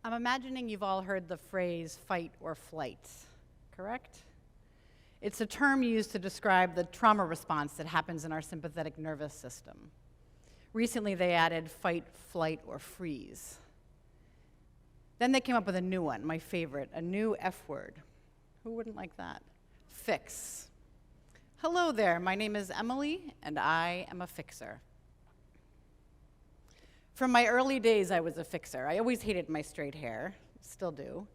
I'm imagining you've all heard the phrase fight or flight, correct? It's a term used to describe the trauma response that happens in our sympathetic nervous system. Recently, they added fight, flight, or freeze. Then they came up with a new one, my favorite, a new F word. Who wouldn't like that? Fix. Hello there, my name is Emily, and I am a fixer. From my early days, I was a fixer. I always hated my straight hair, still do.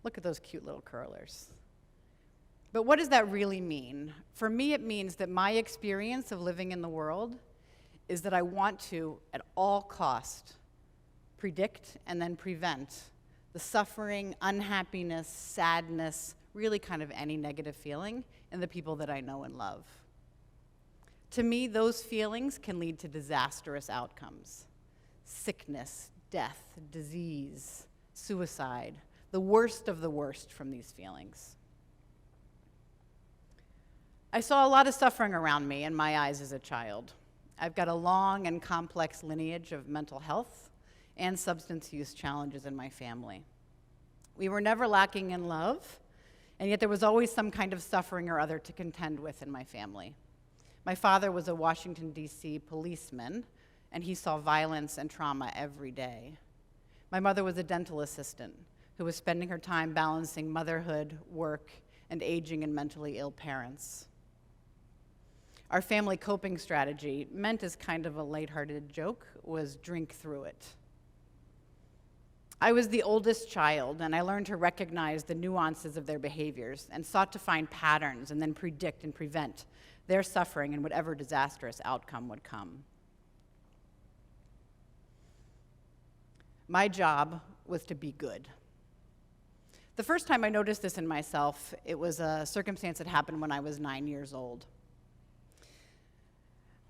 Look at those cute little curlers. But what does that really mean? For me, it means that my experience of living in the world is that I want to, at all cost, predict and then prevent the suffering, unhappiness, sadness, really kind of any negative feeling in the people that I know and love. To me, those feelings can lead to disastrous outcomes. Sickness, death, disease, suicide, the worst of the worst from these feelings. I saw a lot of suffering around me in my eyes as a child. I've got a long and complex lineage of mental health and substance use challenges in my family. We were never lacking in love, and yet there was always some kind of suffering or other to contend with in my family. My father was a Washington, D.C. policeman, and he saw violence and trauma every day. My mother was a dental assistant who was spending her time balancing motherhood, work, and aging and mentally ill parents. Our family coping strategy, meant as kind of a lighthearted joke, was drink through it. I was the oldest child, and I learned to recognize the nuances of their behaviors and sought to find patterns and then predict and prevent their suffering and whatever disastrous outcome would come. My job was to be good. The first time I noticed this in myself, it was a circumstance that happened when I was 9 years old.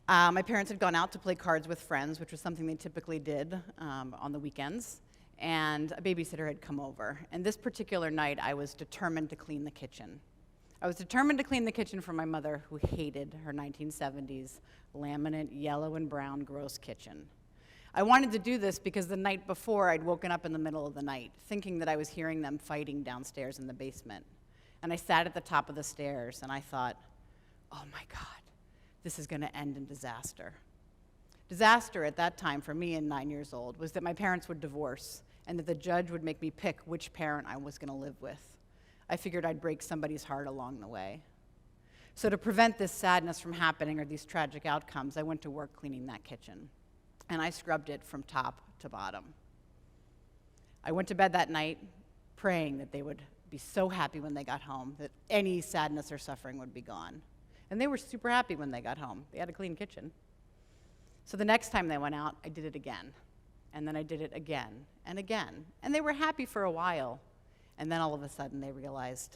My parents had gone out to play cards with friends, which was something they typically did on the weekends, and a babysitter had come over. And this particular night, I was determined to clean the kitchen. I was determined to clean the kitchen for my mother, who hated her 1970s laminate, yellow and brown, gross kitchen. I wanted to do this because the night before, I'd woken up in the middle of the night, thinking that I was hearing them fighting downstairs in the basement. And I sat at the top of the stairs, and I thought, oh my God, this is going to end in disaster. Disaster at that time for me, at 9 years old, was that my parents would divorce and that the judge would make me pick which parent I was going to live with. I figured I'd break somebody's heart along the way. So to prevent this sadness from happening or these tragic outcomes, I went to work cleaning that kitchen. And I scrubbed it from top to bottom. I went to bed that night praying that they would be so happy when they got home, that any sadness or suffering would be gone. And they were super happy when they got home. They had a clean kitchen. So the next time they went out, I did it again. And then I did it again and again. And they were happy for a while. And then all of a sudden they realized,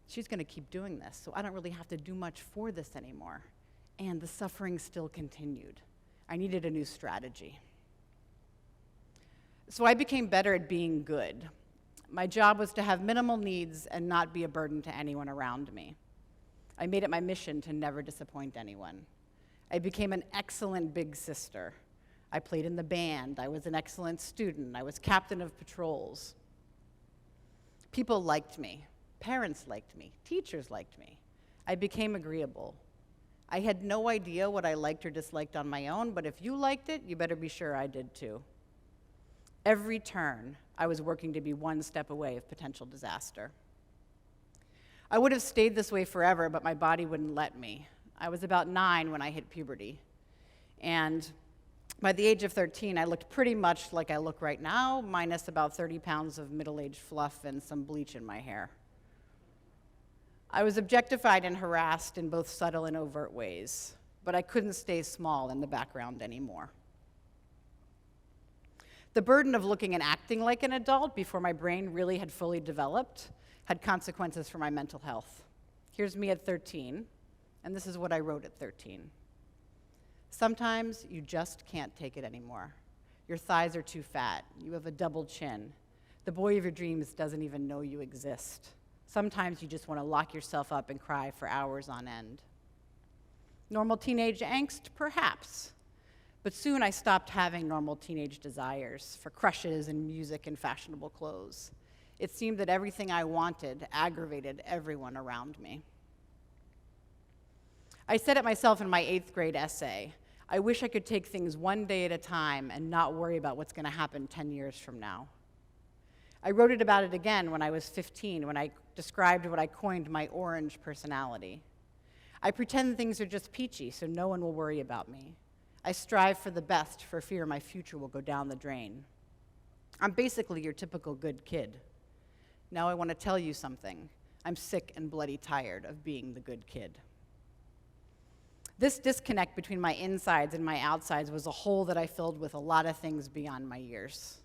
she's going to keep doing this, so I don't really have to do much for this anymore. And the suffering still continued. I needed a new strategy. So I became better at being good. My job was to have minimal needs and not be a burden to anyone around me. I made it my mission to never disappoint anyone. I became an excellent big sister. I played in the band. I was an excellent student. I was captain of patrols. People liked me. Parents liked me. Teachers liked me. I became agreeable. I had no idea what I liked or disliked on my own, but if you liked it, you better be sure I did too. Every turn, I was working to be one step away of potential disaster. I would have stayed this way forever, but my body wouldn't let me. I was about 9 when I hit puberty. And by the age of 13, I looked pretty much like I look right now, minus about 30 pounds of middle-aged fluff and some bleach in my hair. I was objectified and harassed in both subtle and overt ways, but I couldn't stay small in the background anymore. The burden of looking and acting like an adult before my brain really had fully developed had consequences for my mental health. Here's me at 13, and this is what I wrote at 13. Sometimes you just can't take it anymore. Your thighs are too fat. You have a double chin. The boy of your dreams doesn't even know you exist. Sometimes you just want to lock yourself up and cry for hours on end. Normal teenage angst? Perhaps. But soon I stopped having normal teenage desires for crushes and music and fashionable clothes. It seemed that everything I wanted aggravated everyone around me. I said it myself in my 8th grade essay. I wish I could take things one day at a time and not worry about what's going to happen 10 years from now. I wrote about it again when I was 15, when I described what I coined my orange personality. I pretend things are just peachy so no one will worry about me. I strive for the best for fear my future will go down the drain. I'm basically your typical good kid. Now I want to tell you something. I'm sick and bloody tired of being the good kid. This disconnect between my insides and my outsides was a hole that I filled with a lot of things beyond my years.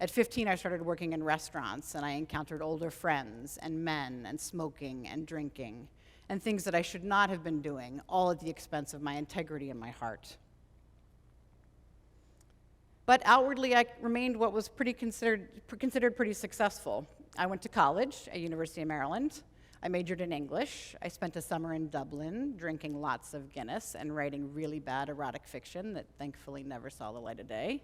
At 15, I started working in restaurants, and I encountered older friends and men and smoking and drinking and things that I should not have been doing, all at the expense of my integrity and my heart. But outwardly, I remained what was considered pretty successful. I went to college at University of Maryland. I majored in English. I spent a summer in Dublin drinking lots of Guinness and writing really bad erotic fiction that thankfully never saw the light of day.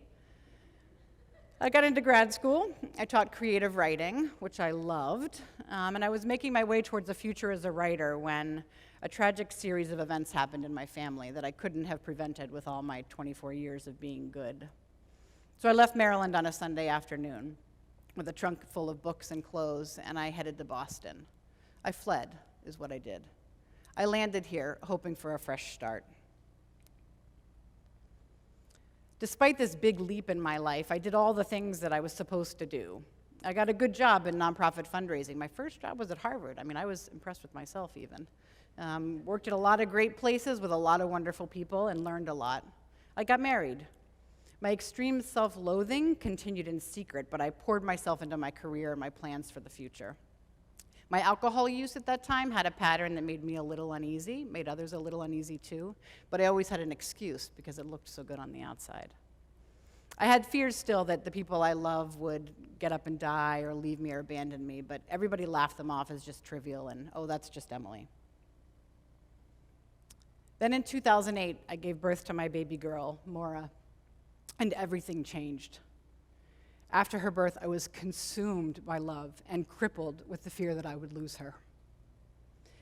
I got into grad school. I taught creative writing, which I loved, and I was making my way towards a future as a writer when a tragic series of events happened in my family that I couldn't have prevented with all my 24 years of being good. So I left Maryland on a Sunday afternoon with a trunk full of books and clothes, and I headed to Boston. I fled, is what I did. I landed here, hoping for a fresh start. Despite this big leap in my life, I did all the things that I was supposed to do. I got a good job in nonprofit fundraising. My first job was at Harvard. I was impressed with myself even. Worked at a lot of great places with a lot of wonderful people and learned a lot. I got married. My extreme self-loathing continued in secret, but I poured myself into my career and my plans for the future. My alcohol use at that time had a pattern that made me a little uneasy, made others a little uneasy too, but I always had an excuse because it looked so good on the outside. I had fears still that the people I love would get up and die or leave me or abandon me, but everybody laughed them off as just trivial and, oh, that's just Emily. Then in 2008, I gave birth to my baby girl, Maura, and everything changed. After her birth, I was consumed by love and crippled with the fear that I would lose her.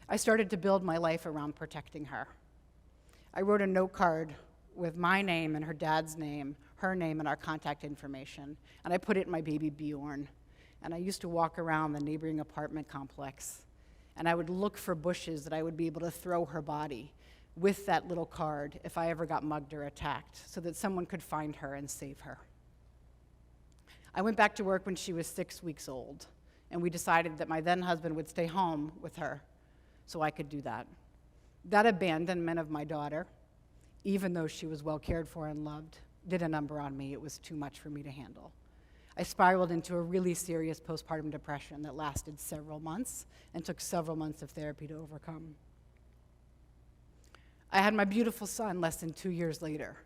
I started to build my life around protecting her. I wrote a note card with my name and her dad's name, her name and our contact information, and I put it in my baby Bjorn. And I used to walk around the neighboring apartment complex, and I would look for bushes that I would be able to throw her body with that little card if I ever got mugged or attacked, so that someone could find her and save her. I went back to work when she was 6 weeks old, and we decided that my then husband would stay home with her so I could do that. That abandonment of my daughter, even though she was well cared for and loved, did a number on me. It was too much for me to handle. I spiraled into a really serious postpartum depression that lasted several months and took several months of therapy to overcome. I had my beautiful son less than 2 years later,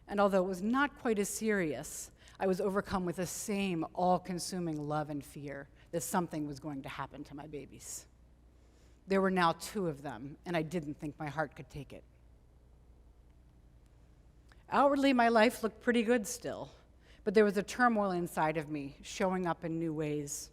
and although it was not quite as serious, I was overcome with the same all-consuming love and fear that something was going to happen to my babies. There were now 2 of them, and I didn't think my heart could take it. Outwardly, my life looked pretty good still, but there was a turmoil inside of me showing up in new ways.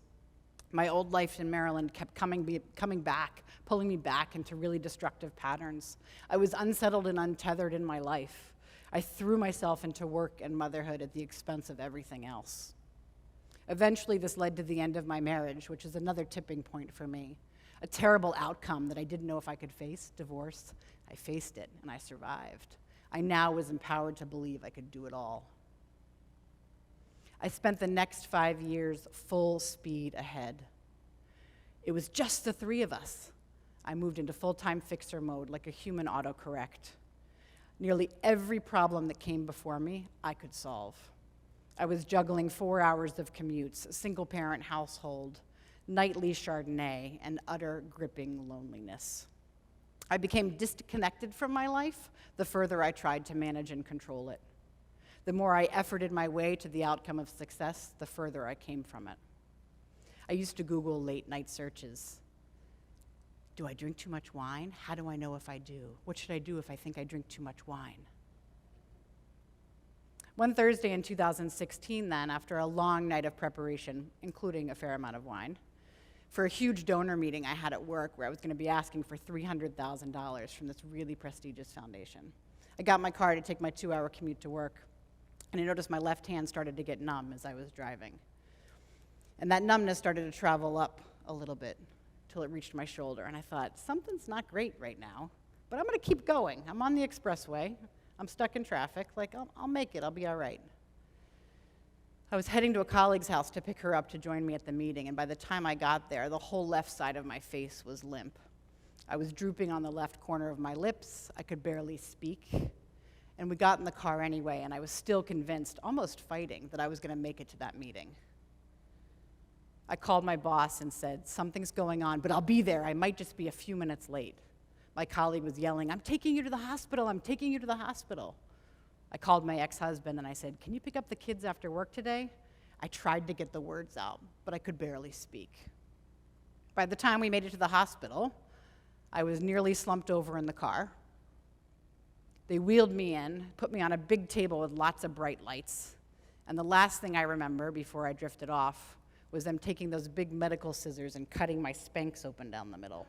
My old life in Maryland kept coming back, pulling me back into really destructive patterns. I was unsettled and untethered in my life. I threw myself into work and motherhood at the expense of everything else. Eventually, this led to the end of my marriage, which is another tipping point for me. A terrible outcome that I didn't know if I could face, divorce. I faced it, and I survived. I now was empowered to believe I could do it all. I spent the next 5 years full speed ahead. It was just the 3 of us. I moved into full-time fixer mode like a human autocorrect. Nearly every problem that came before me, I could solve. I was juggling 4 hours of commutes, a single-parent household, nightly Chardonnay, and utter gripping loneliness. I became disconnected from my life the further I tried to manage and control it. The more I efforted my way to the outcome of success, the further I came from it. I used to Google late-night searches. Do I drink too much wine? How do I know if I do? What should I do if I think I drink too much wine? One Thursday in 2016 then, after a long night of preparation, including a fair amount of wine, for a huge donor meeting I had at work where I was going to be asking for $300,000 from this really prestigious foundation. I got in my car to take my 2-hour commute to work, and I noticed my left hand started to get numb as I was driving. And that numbness started to travel up a little bit till it reached my shoulder, and I thought, something's not great right now, but I'm going to keep going. I'm on the expressway. I'm stuck in traffic. Like, I'll make it. I'll be all right. I was heading to a colleague's house to pick her up to join me at the meeting, and by the time I got there, the whole left side of my face was limp. I was drooping on the left corner of my lips. I could barely speak. And we got in the car anyway, and I was still convinced, almost fighting, that I was going to make it to that meeting. I called my boss and said, something's going on, but I'll be there. I might just be a few minutes late. My colleague was yelling, I'm taking you to the hospital. I'm taking you to the hospital. I called my ex-husband and I said, can you pick up the kids after work today? I tried to get the words out, but I could barely speak. By the time we made it to the hospital, I was nearly slumped over in the car. They wheeled me in, put me on a big table with lots of bright lights, and the last thing I remember before I drifted off was them taking those big medical scissors and cutting my Spanx open down the middle.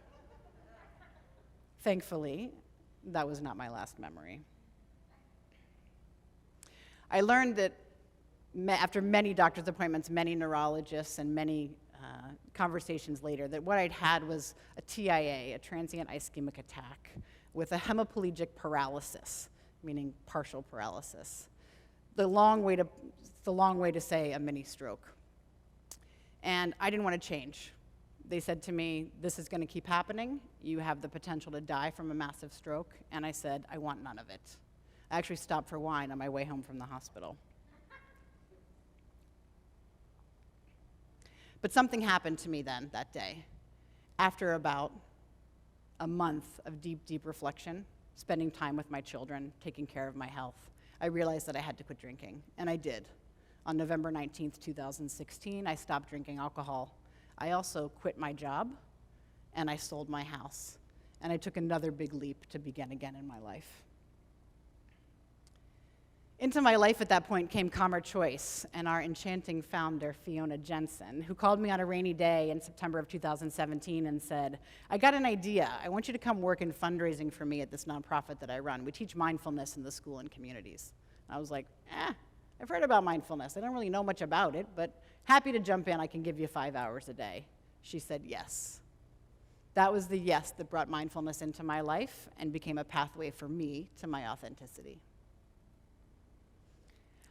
Thankfully, that was not my last memory. I learned that after many doctor's appointments, many neurologists, and many conversations later, that what I'd had was a TIA, a transient ischemic attack, with a hemiplegic paralysis, meaning partial paralysis. The long way to say a mini stroke. And I didn't want to change. They said to me, this is going to keep happening. You have the potential to die from a massive stroke. And I said, I want none of it. I actually stopped for wine on my way home from the hospital. But something happened to me then, that day. After about a month of deep, deep reflection, spending time with my children, taking care of my health, I realized that I had to quit drinking, and I did. On November 19th, 2016, I stopped drinking alcohol. I also quit my job, and I sold my house, and I took another big leap to begin again in my life. Into my life at that point came Calmer Choice and our enchanting founder, Fiona Jensen, who called me on a rainy day in September of 2017 and said, I got an idea. I want you to come work in fundraising for me at this nonprofit that I run. We teach mindfulness in the school and communities. I was like, I've heard about mindfulness. I don't really know much about it, but happy to jump in. I can give you 5 hours a day. She said yes. That was the yes that brought mindfulness into my life and became a pathway for me to my authenticity.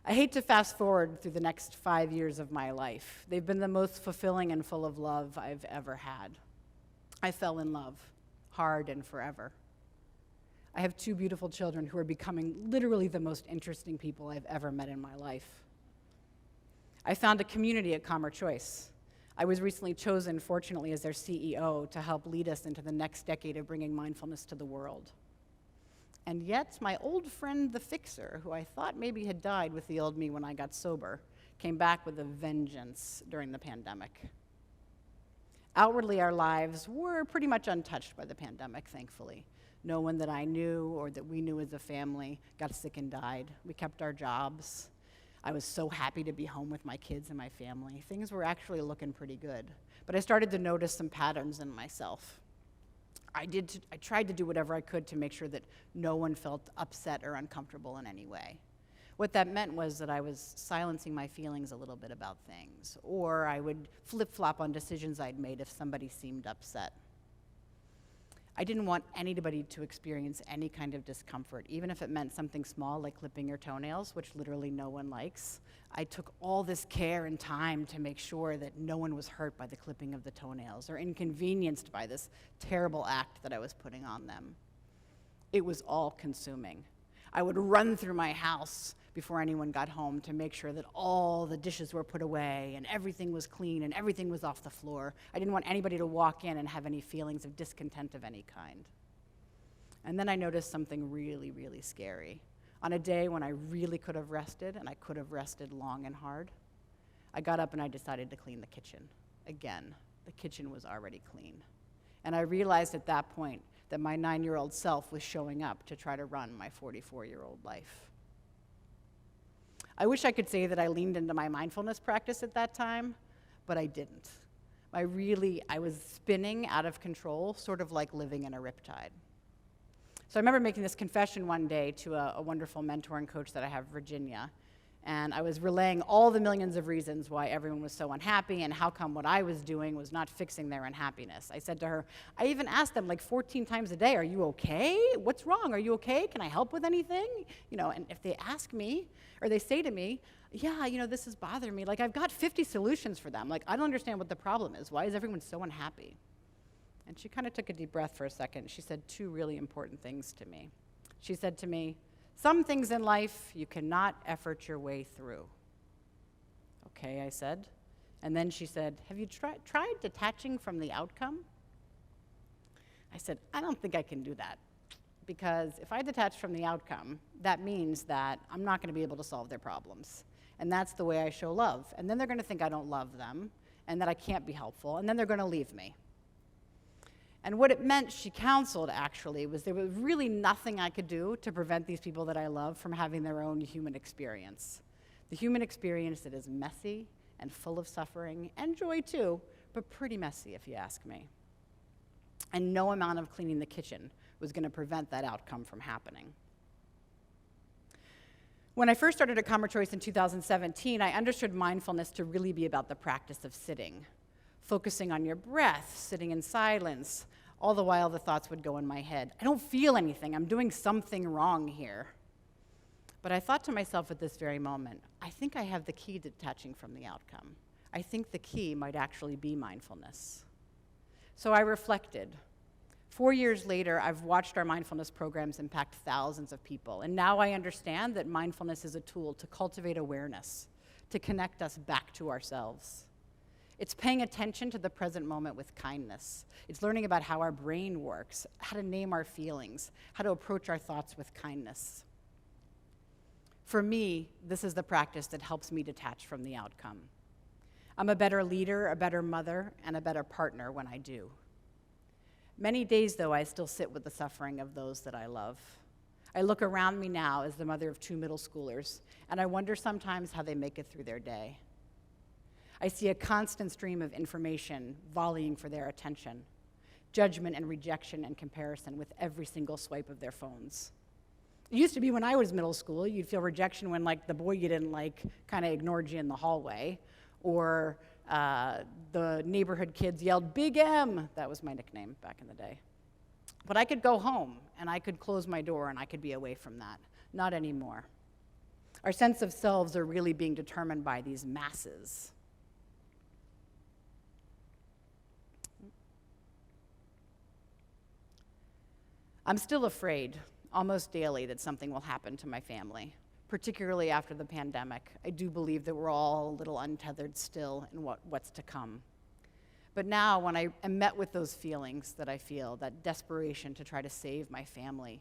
I hate to fast forward through the next 5 years of my life. They've been the most fulfilling and full of love I've ever had. I fell in love, hard and forever. I have 2 beautiful children who are becoming literally the most interesting people I've ever met in my life. I found a community at Calmer Choice. I was recently chosen, fortunately, as their CEO to help lead us into the next decade of bringing mindfulness to the world. And yet, my old friend, the fixer, who I thought maybe had died with the old me when I got sober, came back with a vengeance during the pandemic. Outwardly, our lives were pretty much untouched by the pandemic, thankfully. No one that I knew or that we knew as a family got sick and died. We kept our jobs. I was so happy to be home with my kids and my family. Things were actually looking pretty good. But I started to notice some patterns in myself. I tried to do whatever I could to make sure that no one felt upset or uncomfortable in any way. What that meant was that I was silencing my feelings a little bit about things, or I would flip-flop on decisions I'd made if somebody seemed upset. I didn't want anybody to experience any kind of discomfort, even if it meant something small like clipping your toenails, which literally no one likes. I took all this care and time to make sure that no one was hurt by the clipping of the toenails or inconvenienced by this terrible act that I was putting on them. It was all consuming. I would run through my house before anyone got home to make sure that all the dishes were put away and everything was clean and everything was off the floor. I didn't want anybody to walk in and have any feelings of discontent of any kind. And then I noticed something really, really scary. On a day when I really could have rested, and I could have rested long and hard, I got up and I decided to clean the kitchen. Again, the kitchen was already clean. And I realized at that point that my 9-year-old self was showing up to try to run my 44-year-old life. I wish I could say that I leaned into my mindfulness practice at that time, but I didn't. I was spinning out of control, sort of like living in a riptide. So I remember making this confession one day to a wonderful mentor and coach that I have, Virginia, and I was relaying all the millions of reasons why everyone was so unhappy and how come what I was doing was not fixing their unhappiness. I said to her, I even asked them like 14 times a day, are you okay? What's wrong? Are you okay? Can I help with anything? And if they ask me, or they say to me, yeah, this is bothering me, like I've got 50 solutions for them. Like, I don't understand what the problem is. Why is everyone so unhappy? And she kind of took a deep breath for a second. She said two really important things to me. She said to me, some things in life you cannot effort your way through. Okay, I said. And then she said, have you tried detaching from the outcome? I said, I don't think I can do that. Because if I detach from the outcome, that means that I'm not going to be able to solve their problems. And that's the way I show love. And then they're going to think I don't love them, and that I can't be helpful, and then they're going to leave me. And what it meant, she counseled actually, was there was really nothing I could do to prevent these people that I love from having their own human experience. The human experience that is messy and full of suffering, and joy too, but pretty messy if you ask me. And no amount of cleaning the kitchen was going to prevent that outcome from happening. When I first started at Calmer Choice in 2017, I understood mindfulness to really be about the practice of sitting, focusing on your breath, sitting in silence. All the while the thoughts would go in my head. I don't feel anything. I'm doing something wrong here. But I thought to myself at this very moment, I think I have the key to detaching from the outcome. I think the key might actually be mindfulness. So I reflected. 4 years later, I've watched our mindfulness programs impact thousands of people. And now I understand that mindfulness is a tool to cultivate awareness, to connect us back to ourselves. It's paying attention to the present moment with kindness. It's learning about how our brain works, how to name our feelings, how to approach our thoughts with kindness. For me, this is the practice that helps me detach from the outcome. I'm a better leader, a better mother, and a better partner when I do. Many days, though, I still sit with the suffering of those that I love. I look around me now as the mother of 2 middle schoolers, and I wonder sometimes how they make it through their day. I see a constant stream of information volleying for their attention, judgment and rejection and comparison with every single swipe of their phones. It used to be when I was middle school, you'd feel rejection when like the boy you didn't like kind of ignored you in the hallway, or the neighborhood kids yelled, Big M. That was my nickname back in the day. But I could go home, and I could close my door, and I could be away from that. Not anymore. Our sense of selves are really being determined by these masses. I'm still afraid, almost daily, that something will happen to my family, particularly after the pandemic. I do believe that we're all a little untethered still in what's to come. But now, when I am met with those feelings that I feel, that desperation to try to save my family,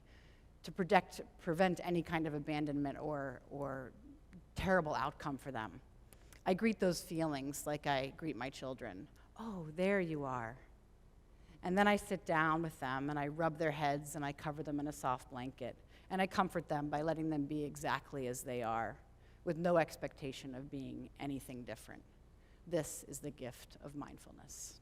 to prevent any kind of abandonment or terrible outcome for them, I greet those feelings like I greet my children. Oh, there you are. And then I sit down with them and I rub their heads and I cover them in a soft blanket. And I comfort them by letting them be exactly as they are, with no expectation of being anything different. This is the gift of mindfulness.